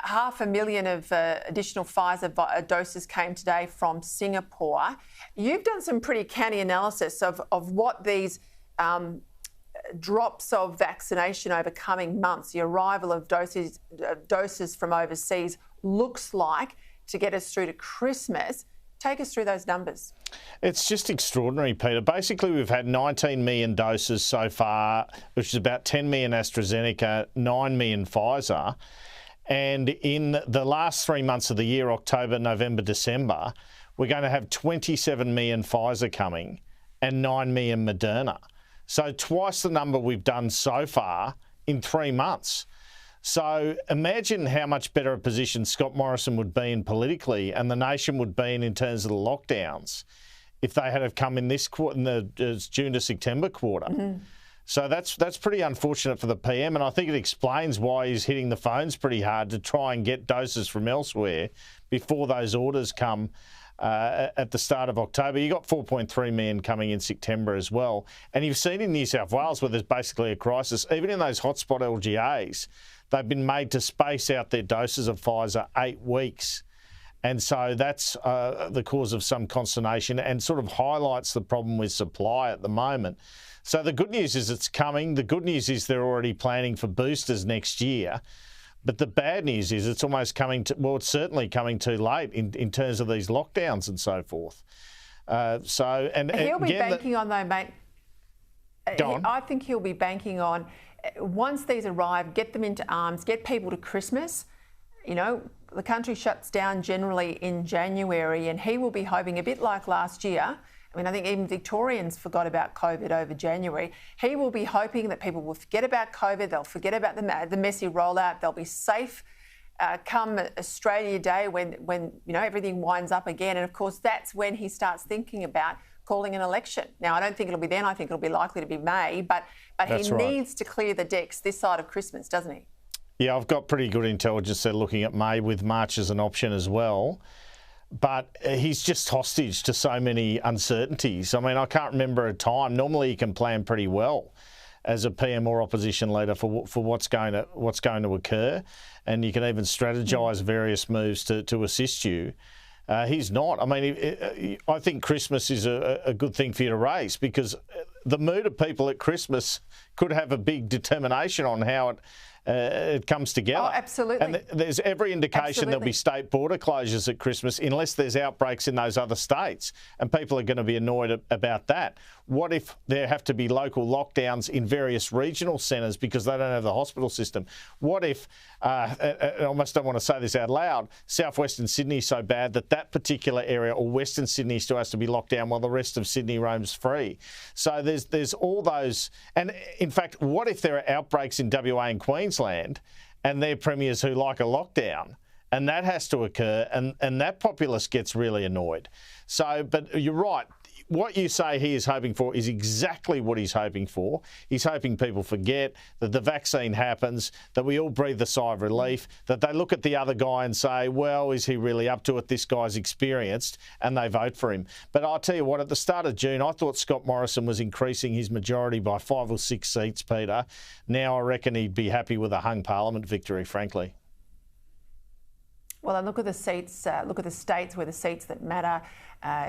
500,000 of additional Pfizer doses came today from Singapore. You've done some pretty canny analysis of what these drops of vaccination over coming months, the arrival of doses from overseas looks like to get us through to Christmas. Take us through those numbers. It's just extraordinary, Peter. Basically, we've had 19 million doses so far, which is about 10 million AstraZeneca, 9 million Pfizer. And in the last 3 months of the year, October, November, December, we're going to have 27 million Pfizer coming and 9 million Moderna. So twice the number we've done so far in 3 months. So imagine how much better a position Scott Morrison would be in politically and the nation would be in terms of the lockdowns if they had have come in this quarter, in the June to September quarter. Mm-hmm. So that's pretty unfortunate for the PM, and I think it explains why he's hitting the phones pretty hard to try and get doses from elsewhere before those orders come at the start of October. You got 4.3 million coming in September as well. And you've seen in New South Wales where there's basically a crisis, even in those hotspot LGAs, they've been made to space out their doses of Pfizer 8 weeks. And so that's the cause of some consternation and sort of highlights the problem with supply at the moment. So the good news is it's coming. The good news is they're already planning for boosters next year. But the bad news is it's almost coming to, well, it's certainly coming too late in terms of these lockdowns and so forth. He'll be banking on, though, mate. Go on. I think he'll be banking on, once these arrive, get them into arms, get people to Christmas. You know, the country shuts down generally in January, and he will be hoping, a bit like last year, I mean, I think even Victorians forgot about COVID over January. He will be hoping that people will forget about COVID, they'll forget about the messy rollout, they'll be safe come Australia Day when you know everything winds up again. And of course, that's when he starts thinking about calling an election. Now, I don't think it'll be then. I think it'll be likely to be May, but he needs to clear the decks this side of Christmas, doesn't he? Yeah, I've got pretty good intelligence there looking at May with March as an option as well. But he's just hostage to so many uncertainties. I mean, I can't remember a time. Normally, you can plan pretty well as a PM or opposition leader for what's going to occur, and you can even strategise various moves to assist you. He's not. I mean, I think Christmas is a good thing for you to raise, because the mood of people at Christmas could have a big determination on how it comes together. Oh, absolutely. And there's every indication there'll be state border closures at Christmas unless there's outbreaks in those other states, and people are going to be annoyed about that. What if there have to be local lockdowns in various regional centres because they don't have the hospital system? What if, I almost don't want to say this out loud, southwestern Sydney is so bad that particular area, or western Sydney, still has to be locked down while the rest of Sydney roams free? So there's all those. And in fact, what if there are outbreaks in WA and Queensland and they're premiers who like a lockdown? And that has to occur, and that populace gets really annoyed. So, but you're right. What you say he is hoping for is exactly what he's hoping for. He's hoping people forget that the vaccine happens, that we all breathe a sigh of relief, that they look at the other guy and say, well, is he really up to it? This guy's experienced, and they vote for him. But I'll tell you what, at the start of June, I thought Scott Morrison was increasing his majority by 5 or 6 seats, Peter. Now I reckon he'd be happy with a hung parliament victory, frankly. Well, and look at the seats, look at the states where the seats that matter.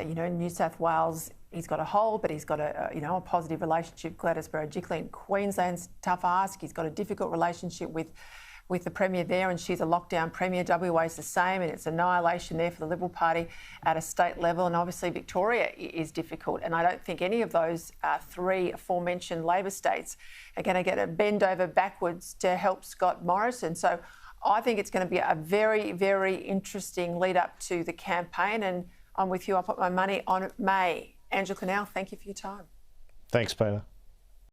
You know, New South Wales, he's got a hold, but he's got a positive relationship with Gladys Berejiklian. Queensland's tough ask. He's got a difficult relationship with the Premier there, and she's a lockdown Premier. WA's the same, and it's annihilation there for the Liberal Party at a state level. And obviously Victoria is difficult. And I don't think any of those 3 aforementioned Labor states are going to get a bend over backwards to help Scott Morrison. So I think it's going to be a very, very interesting lead up to the campaign, and I'm with you. I'll put my money on May. Angela Clennell, thank you for your time. Thanks, Peter.